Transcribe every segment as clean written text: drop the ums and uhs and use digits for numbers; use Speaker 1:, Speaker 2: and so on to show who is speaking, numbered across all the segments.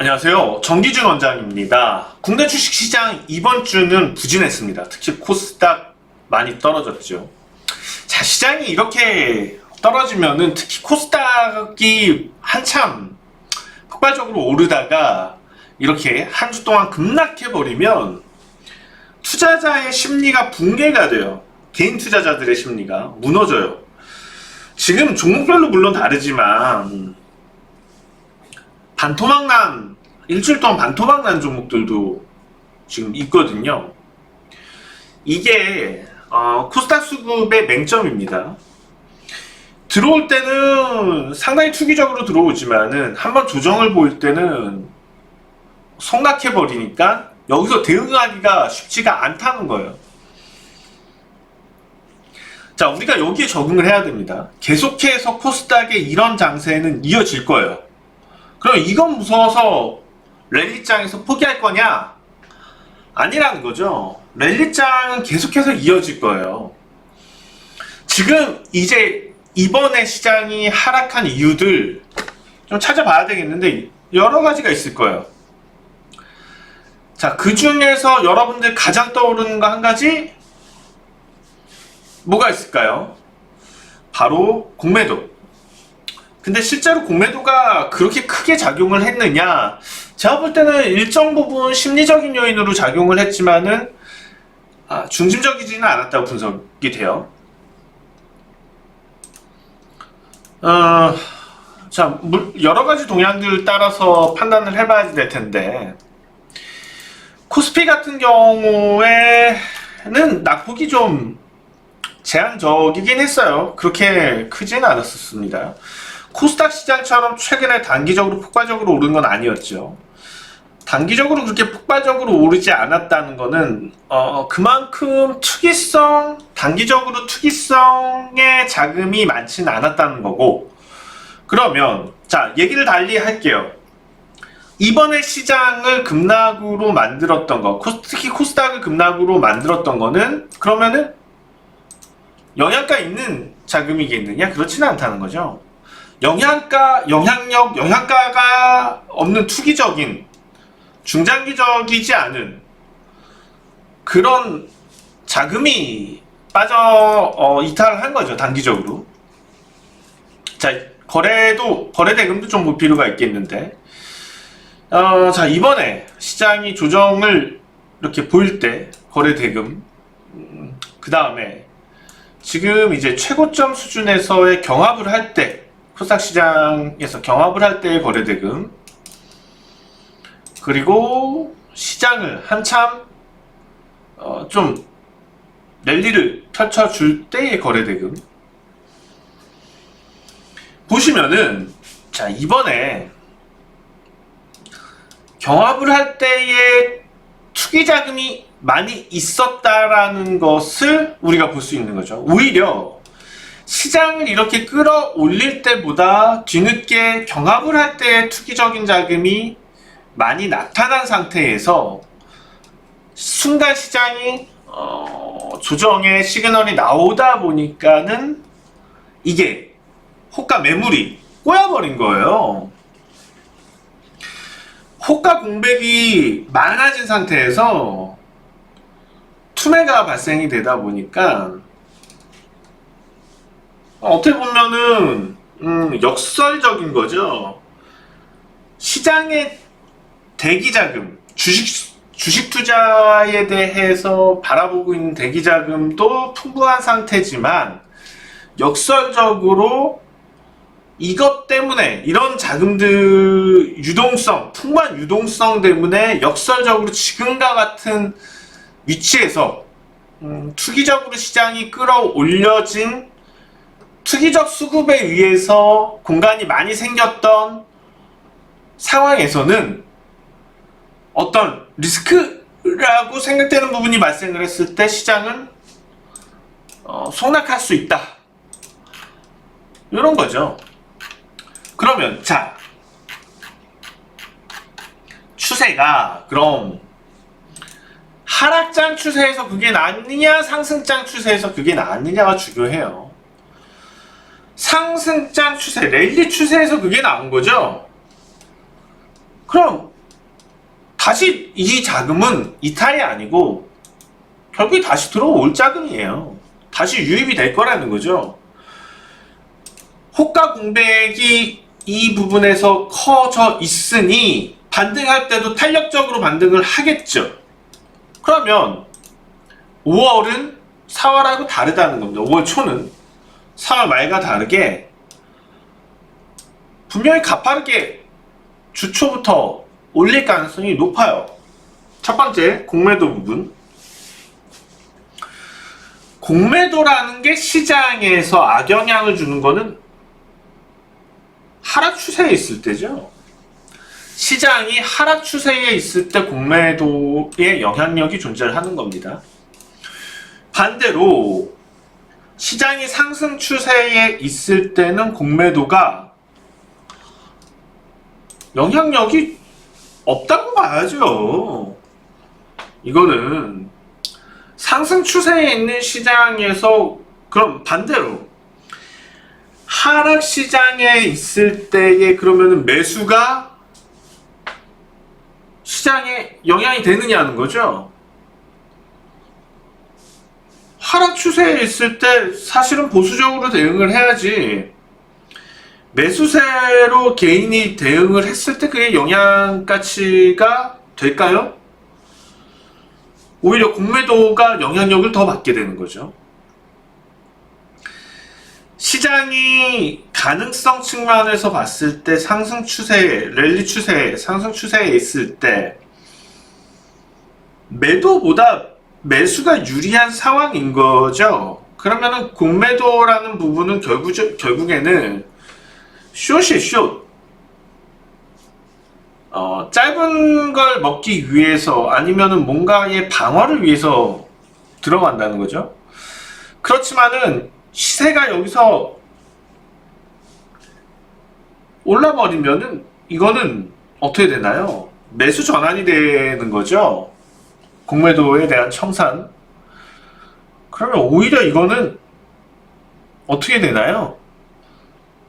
Speaker 1: 안녕하세요. 정기준 원장입니다. 국내 주식시장 이번 주는 부진했습니다. 특히 코스닥 많이 떨어졌죠. 자, 시장이 이렇게 떨어지면은 특히 코스닥이 한참 폭발적으로 오르다가 이렇게 한 주 동안 급락해버리면 투자자의 심리가 붕괴가 돼요. 개인 투자자들의 심리가 무너져요. 지금 종목별로 물론 다르지만 반토막난, 일주일 동안 반토막난 종목들도 지금 있거든요. 이게 코스닥 수급의 맹점입니다. 들어올 때는 상당히 투기적으로 들어오지만은 한번 조정을 보일 때는 성락해버리니까 여기서 대응하기가 쉽지가 않다는 거예요. 자, 우리가 여기에 적응을 해야 됩니다. 계속해서 코스닥의 이런 장세는 이어질 거예요. 그럼 이건 무서워서 랠리장에서 포기할 거냐? 아니라는 거죠. 랠리장은 계속해서 이어질 거예요. 지금 이제 이번에 시장이 하락한 이유들 좀 찾아봐야 되겠는데 여러 가지가 있을 거예요. 자, 그 중에서 여러분들 가장 떠오르는 거 한 가지 뭐가 있을까요? 바로 공매도. 근데 실제로 공매도가 그렇게 크게 작용을 했느냐? 제가 볼 때는 일정 부분 심리적인 요인으로 작용을 했지만은 중심적이지는 않았다고 분석이 돼요. 자, 여러 가지 동향들을 따라서 판단을 해봐야 될 텐데 코스피 같은 경우에는 낙폭이 좀 제한적이긴 했어요. 그렇게 크지는 않았었습니다. 코스닥 시장처럼 최근에 단기적으로 폭발적으로 오른 건 아니었죠. 단기적으로 그렇게 폭발적으로 오르지 않았다는 거는 그만큼 단기적으로 투기성의 자금이 많지는 않았다는 거고. 그러면 자, 얘기를 달리 할게요. 이번에 시장을 급락으로 만들었던 거, 특히 코스닥을 급락으로 만들었던 거는 그러면은 영양가 있는 자금이겠느냐? 그렇지는 않다는 거죠. 영양가가 없는 투기적인, 중장기적이지 않은 그런 자금이 이탈한 거죠, 단기적으로. 자, 거래대금도 좀 볼 필요가 있겠는데, 자, 이번에 시장이 조정을 이렇게 보일 때, 거래대금, 그 다음에 지금 이제 최고점 수준에서의 경합을 할 때, 코스닥 시장에서 경합을 할 때의 거래대금, 그리고 시장을 한참 좀 랠리를 펼쳐줄 때의 거래대금 보시면은, 자, 이번에 경합을 할 때의 투기 자금이 많이 있었다라는 것을 우리가 볼 수 있는 거죠. 오히려 시장을 이렇게 끌어올릴 때보다 뒤늦게 경합을 할 때의 투기적인 자금이 많이 나타난 상태에서 순간 시장이 조정의 시그널이 나오다 보니까는 이게 호가 매물이 꼬여버린 거예요. 호가 공백이 많아진 상태에서 투매가 발생이 되다 보니까 어떻게 보면은 역설적인 거죠. 시장의 대기자금, 주식 투자에 대해서 바라보고 있는 대기자금도 풍부한 상태지만 역설적으로 이것 때문에 이런 자금들 풍부한 유동성 때문에 역설적으로 지금과 같은 위치에서 투기적으로 시장이 끌어올려진 투기적 수급에 의해서 공간이 많이 생겼던 상황에서는 어떤 리스크라고 생각되는 부분이 발생을 했을 때 시장은 속락할 수 있다. 이런 거죠. 그러면 자, 추세가 그럼 하락장 추세에서 그게 낫느냐 상승장 추세에서 그게 낫느냐가 중요해요. 상승장 추세, 랠리 추세에서 그게 나온 거죠. 그럼 다시 이 자금은 이탈이 아니고 결국에 다시 들어올 자금이에요. 다시 유입이 될 거라는 거죠. 호가 공백이 이 부분에서 커져 있으니 반등할 때도 탄력적으로 반등을 하겠죠. 그러면 5월은 4월하고 다르다는 겁니다. 5월 초는 4월 말과 다르게 분명히 가파르게 주초부터 올릴 가능성이 높아요. 첫 번째, 공매도 부분. 공매도라는 게 시장에서 악영향을 주는 거는 하락 추세에 있을 때죠. 시장이 하락 추세에 있을 때 공매도의 영향력이 존재를 하는 겁니다. 반대로 시장이 상승 추세에 있을 때는 공매도가 영향력이 없다고 봐야죠. 이거는 상승 추세에 있는 시장에서, 그럼 반대로 하락 시장에 있을 때에 그러면은 매수가 시장에 영향이 되느냐는 거죠. 하락 추세에 있을 때 사실은 보수적으로 대응을 해야지, 매수세로 개인이 대응을 했을 때 그게 영향 가치가 될까요? 오히려 공매도가 영향력을 더 받게 되는 거죠. 시장이 가능성 측면에서 봤을 때 상승 추세, 랠리 추세, 상승 추세에 있을 때 매도보다 매수가 유리한 상황인 거죠. 그러면은 공매도라는 부분은 결국에는 숏이 숏. 짧은 걸 먹기 위해서 아니면은 뭔가의 방어를 위해서 들어간다는 거죠. 그렇지만은 시세가 여기서 올라버리면은 이거는 어떻게 되나요? 매수 전환이 되는 거죠. 공매도에 대한 청산. 그러면 오히려 이거는 어떻게 되나요?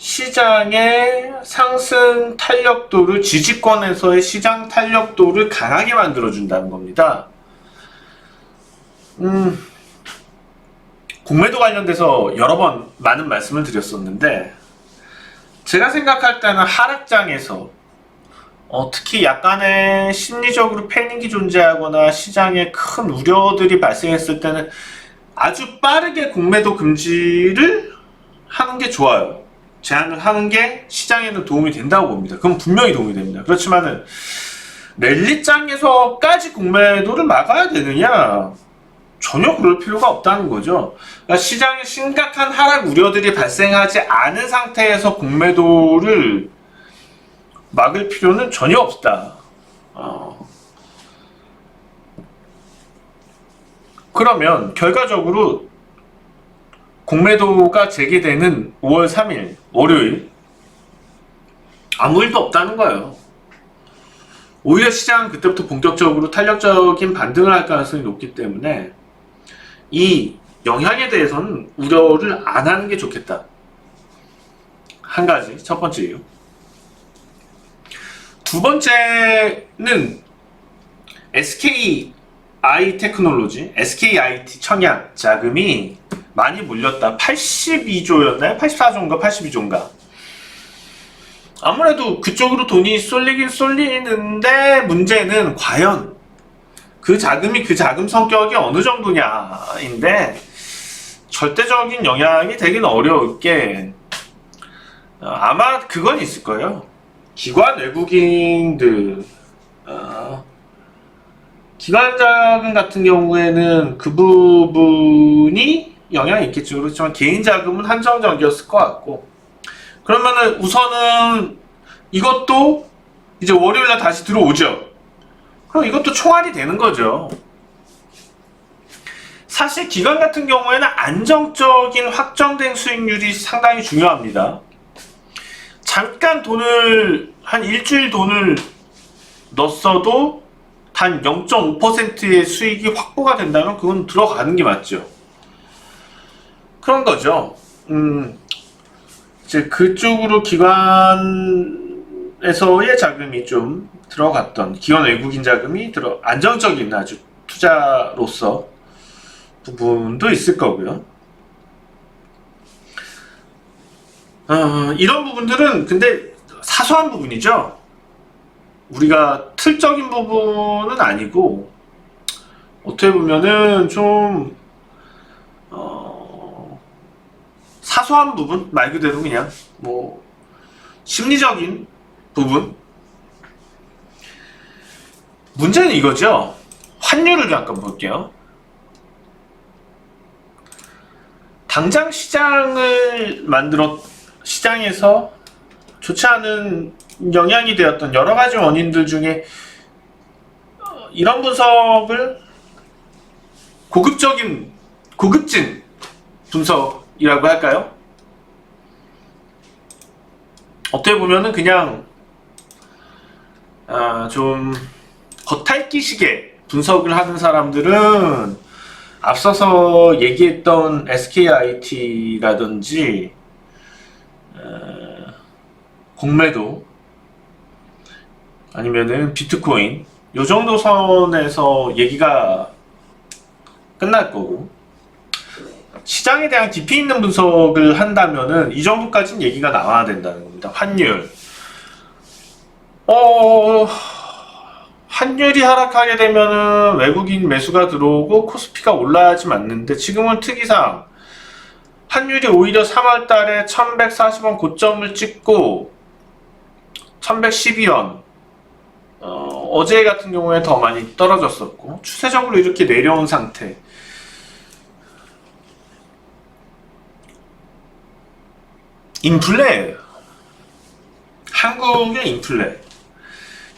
Speaker 1: 시장의 상승 탄력도를, 지지권에서의 시장 탄력도를 강하게 만들어준다는 겁니다. 공매도 관련돼서 여러 번 많은 말씀을 드렸었는데, 제가 생각할 때는 하락장에서 특히 약간의 심리적으로 패닉이 존재하거나 시장에 큰 우려들이 발생했을 때는 아주 빠르게 공매도 금지를 하는 게 좋아요. 제한을 하는 게 시장에는 도움이 된다고 봅니다. 그건 분명히 도움이 됩니다. 그렇지만은 랠리장에서까지 공매도를 막아야 되느냐? 전혀 그럴 필요가 없다는 거죠. 그러니까 시장에 심각한 하락 우려들이 발생하지 않은 상태에서 공매도를 막을 필요는 전혀 없다. 그러면 결과적으로 공매도가 재개되는 5월 3일 월요일 아무 일도 없다는 거예요. 오히려 시장은 그때부터 본격적으로 탄력적인 반등을 할 가능성이 높기 때문에 이 영향에 대해서는 우려를 안 하는 게 좋겠다. 한 가지, 첫 번째 이유. 두 번째는 SKI 테크놀로지, SKIT 청약 자금이 많이 몰렸다. 82조였나요? 84조인가 82조인가. 아무래도 그쪽으로 돈이 쏠리긴 쏠리는데 문제는 과연 그 자금이 그 자금 성격이 어느 정도냐인데, 절대적인 영향이 되긴 어려울 게 아마 그건 있을 거예요. 기관 외국인들, 기관 자금 같은 경우에는 그 부분이 영향이 있겠죠. 그렇지만 개인 자금은 한정적이었을 것 같고, 그러면은 우선은 이것도 이제 월요일날 다시 들어오죠. 그럼 이것도 총알이 되는 거죠. 사실 기관 같은 경우에는 안정적인 확정된 수익률이 상당히 중요합니다. 잠깐 돈을, 한 일주일 돈을 넣었어도 단 0.5%의 수익이 확보가 된다면 그건 들어가는 게 맞죠. 그런 거죠. 이제 그쪽으로 기관 기관에서의 자금이 좀 들어갔던 기관 외국인 자금이 안정적인 아주 투자로서 부분도 있을 거고요. 이런 부분들은 근데 사소한 부분이죠. 우리가 틀적인 부분은 아니고 어떻게 보면은 좀 사소한 부분, 말 그대로 그냥 뭐 심리적인 부분. 문제는 이거죠. 환율을 잠깐 볼게요. 당장 시장에서 좋지 않은 영향이 되었던 여러 가지 원인들 중에 이런 분석을 고급진 분석이라고 할까요? 어떻게 보면은 그냥 좀 겉핥기식의 분석을 하는 사람들은 앞서서 얘기했던 SKIT라든지 공매도 아니면은 비트코인 요 정도 선에서 얘기가 끝날 거고, 시장에 대한 깊이 있는 분석을 한다면은 이 정도까지는 얘기가 나와야 된다는 겁니다. 환율. 환율이 하락하게 되면은 외국인 매수가 들어오고 코스피가 올라야지 맞는데, 지금은 특이상 환율이 오히려 3월달에 1140원 고점을 찍고 1112원, 어제 같은 경우에 더 많이 떨어졌었고 추세적으로 이렇게 내려온 상태. 인플레, 한국의 인플레.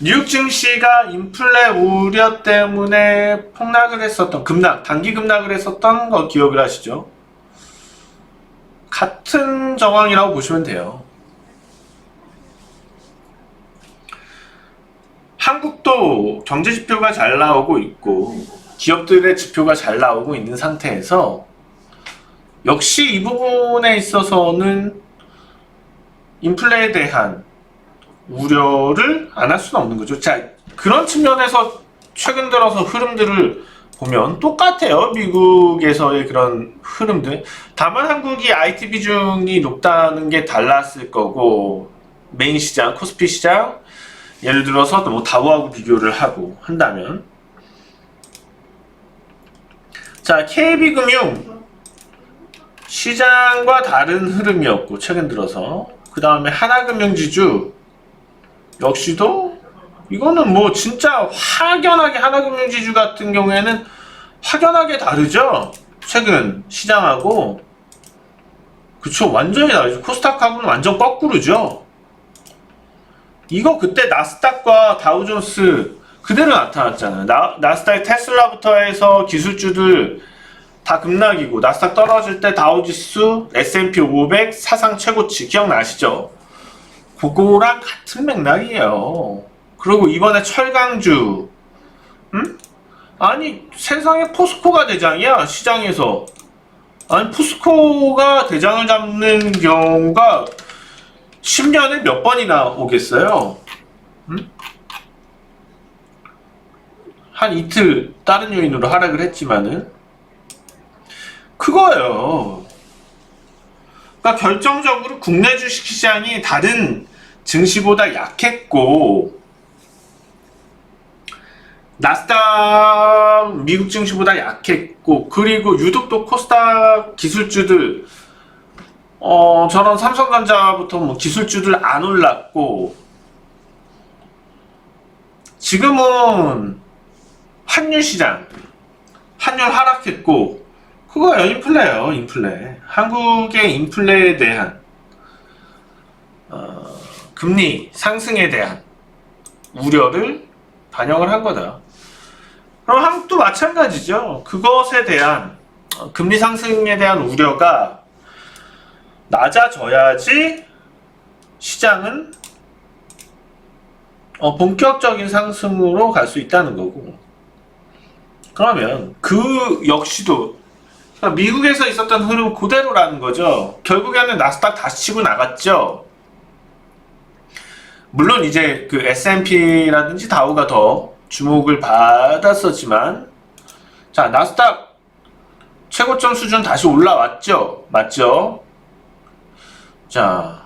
Speaker 1: 뉴욕 증시가 인플레 우려 때문에 폭락을 했었던, 단기 급락을 했었던 거 기억을 하시죠? 같은 정황이라고 보시면 돼요. 한국도 경제 지표가 잘 나오고 있고 기업들의 지표가 잘 나오고 있는 상태에서 역시 이 부분에 있어서는 인플레에 대한 우려를 안 할 수는 없는 거죠. 자, 그런 측면에서 최근 들어서 흐름들을 보면 똑같아요. 미국에서의 그런 흐름들. 다만 한국이 IT 비중이 높다는 게 달랐을 거고, 메인 시장, 코스피 시장, 예를 들어서 뭐 다우하고 비교를 하고 한다면, 자, KB금융 시장과 다른 흐름이었고 최근 들어서, 그 다음에 하나금융지주 역시도 이거는 뭐 진짜 확연하게, 하나금융지주 같은 경우에는 확연하게 다르죠. 최근 시장하고. 그쵸, 완전히 다르죠. 코스닥하고는 완전 거꾸로죠. 이거 그때 나스닥과 다우존스 그대로 나타났잖아요. 나스닥 테슬라부터 해서 기술주들 다 급락이고, 나스닥 떨어질 때 다우지수, S&P 500 사상 최고치 기억나시죠? 그거랑 같은 맥락이에요. 그리고 이번에 철강주, 아니 세상에 포스코가 대장이야, 시장에서. 아니 포스코가 대장을 잡는 경우가 10년에 몇 번이나 오겠어요? 한 이틀 다른 요인으로 하락을 했지만은 그거예요. 그러니까 결정적으로 국내 주식시장이 다른 증시보다 약했고, 나스닥 미국 증시보다 약했고, 그리고 유독 또 코스닥 기술주들, 저런 삼성전자부터 뭐 기술주들 안 올랐고, 지금은 환율 시장, 환율 하락했고, 그거예요. 인플레예요. 인플레. 한국의 인플레에 대한 금리 상승에 대한 우려를 반영을 한 거다. 그럼 한국도 마찬가지죠. 그것에 대한 금리 상승에 대한 우려가 낮아져야지 시장은 본격적인 상승으로 갈 수 있다는 거고. 그러면 그 역시도 미국에서 있었던 흐름 그대로라는 거죠. 결국에는 나스닥 다시 치고 나갔죠. 물론 이제 그 S&P라든지 다우가 더 주목을 받았었지만, 자, 나스닥 최고점 수준 다시 올라왔죠? 맞죠? 자,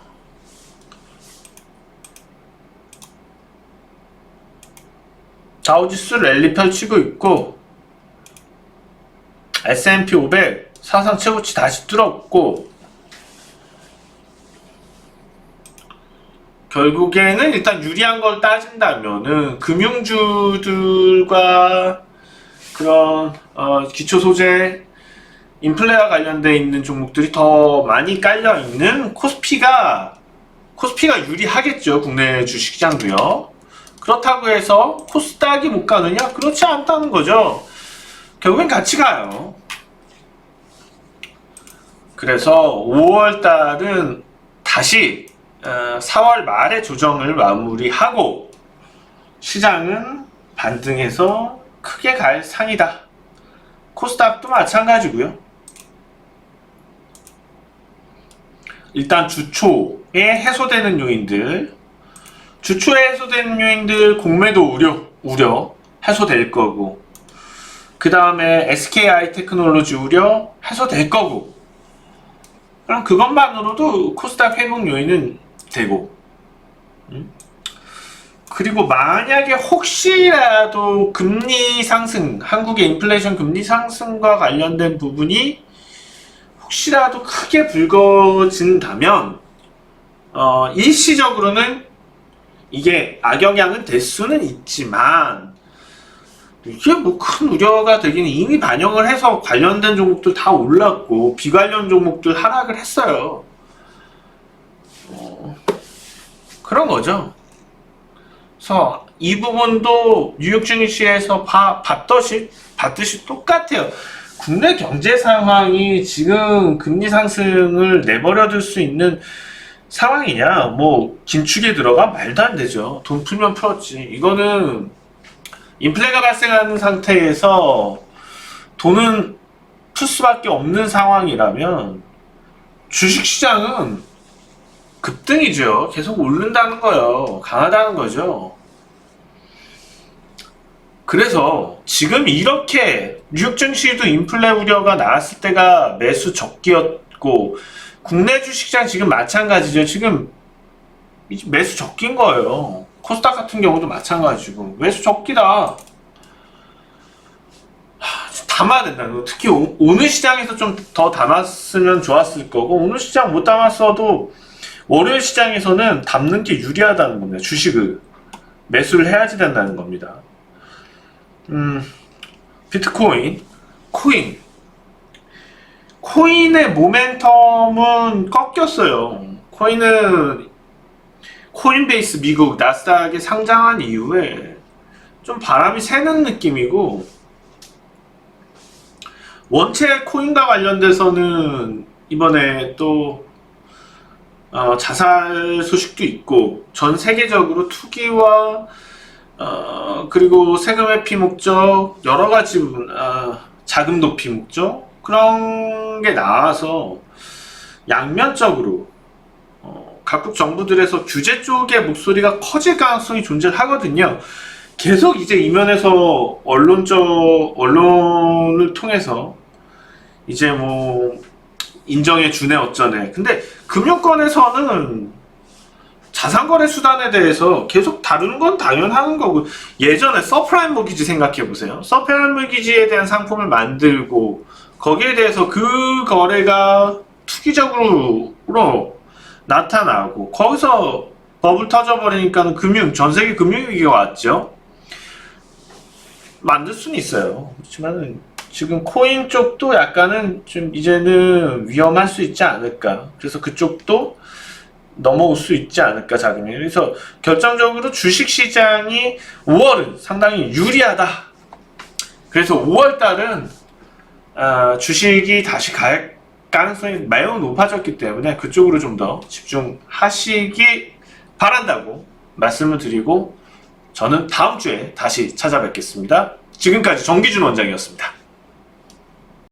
Speaker 1: 다우지수 랠리 펼치고 있고, S&P 500 사상 최고치 다시 뚫었고, 결국에는 일단 유리한 걸 따진다면은 금융주들과 그런 기초 소재 인플레와 관련돼 있는 종목들이 더 많이 깔려 있는 코스피가 유리하겠죠. 국내 주식시장도요. 그렇다고 해서 코스닥이 못 가느냐? 그렇지 않다는 거죠. 결국엔 같이 가요. 그래서 5월달은 다시 4월 말에 조정을 마무리하고 시장은 반등해서 크게 갈 상이다. 코스닥도 마찬가지고요. 일단 주초에 해소되는 요인들, 주초에 해소되는 요인들 공매도 우려 해소될 거고, 그 다음에 SKI 테크놀로지 우려 해소될 거고, 그럼 그것만으로도 코스닥 회복 요인은 되고, 그리고 만약에 혹시라도 금리 상승, 한국의 인플레이션 금리 상승과 관련된 부분이 혹시라도 크게 불거진다면 일시적으로는 이게 악영향은 될 수는 있지만, 이게 뭐 큰 우려가 되기는 이미 반영을 해서 관련된 종목들 다 올랐고 비관련 종목들 하락을 했어요. 그런 거죠. 그래서 이 부분도 뉴욕 증시에서 봤듯이 똑같아요. 국내 경제 상황이 지금 금리 상승을 내버려둘 수 있는 상황이냐? 뭐 긴축에 들어가 말도 안 되죠. 돈 풀면 풀었지. 이거는 인플레가 발생하는 상태에서 돈은 풀 수밖에 없는 상황이라면 주식시장은 급등이죠. 계속 오른다는 거예요. 강하다는 거죠. 그래서 지금 이렇게 뉴욕 증시도 인플레 우려가 나왔을 때가 매수 적기였고, 국내 주식시장 지금 마찬가지죠. 지금 매수 적기인 거예요. 코스닥 같은 경우도 마찬가지고 매수 적기다. 담아야 된다. 특히 오늘 시장에서 좀 더 담았으면 좋았을 거고, 오늘 시장 못 담았어도 월요일 시장에서는 담는 게 유리하다는 겁니다. 주식을 매수를 해야지 된다는 겁니다. 비트코인, 코인의 모멘텀은 꺾였어요. 코인은 코인베이스 미국 나스닥에 상장한 이후에 좀 바람이 새는 느낌이고, 원체 코인과 관련돼서는 이번에 또 자살 소식도 있고, 전 세계적으로 투기와 그리고 세금 회피 목적, 여러 가지 자금 도피 목적, 그런 게 나와서 양면적으로 각국 정부들에서 규제 쪽의 목소리가 커질 가능성이 존재하거든요. 계속 이제 이면에서 언론을 통해서 이제 뭐 인정해 주네 어쩌네. 근데 금융권에서는 자산거래 수단에 대해서 계속 다루는 건 당연한 거고, 예전에 서프라임 모기지 생각해 보세요. 서프라임 모기지에 대한 상품을 만들고 거기에 대해서 그 거래가 투기적으로 나타나고 거기서 버블 터져버리니까 전 세계 금융위기가 왔죠. 만들 수는 있어요. 그렇지만 지금 코인 쪽도 약간은 좀 이제는 위험할 수 있지 않을까. 그래서 그쪽도 넘어올 수 있지 않을까, 자금이. 그래서 결정적으로 주식시장이 5월은 상당히 유리하다. 그래서 5월달은 주식이 다시 갈 가능성이 매우 높아졌기 때문에 그쪽으로 좀 더 집중하시기 바란다고 말씀을 드리고, 저는 다음 주에 다시 찾아뵙겠습니다. 지금까지 정기준 원장이었습니다.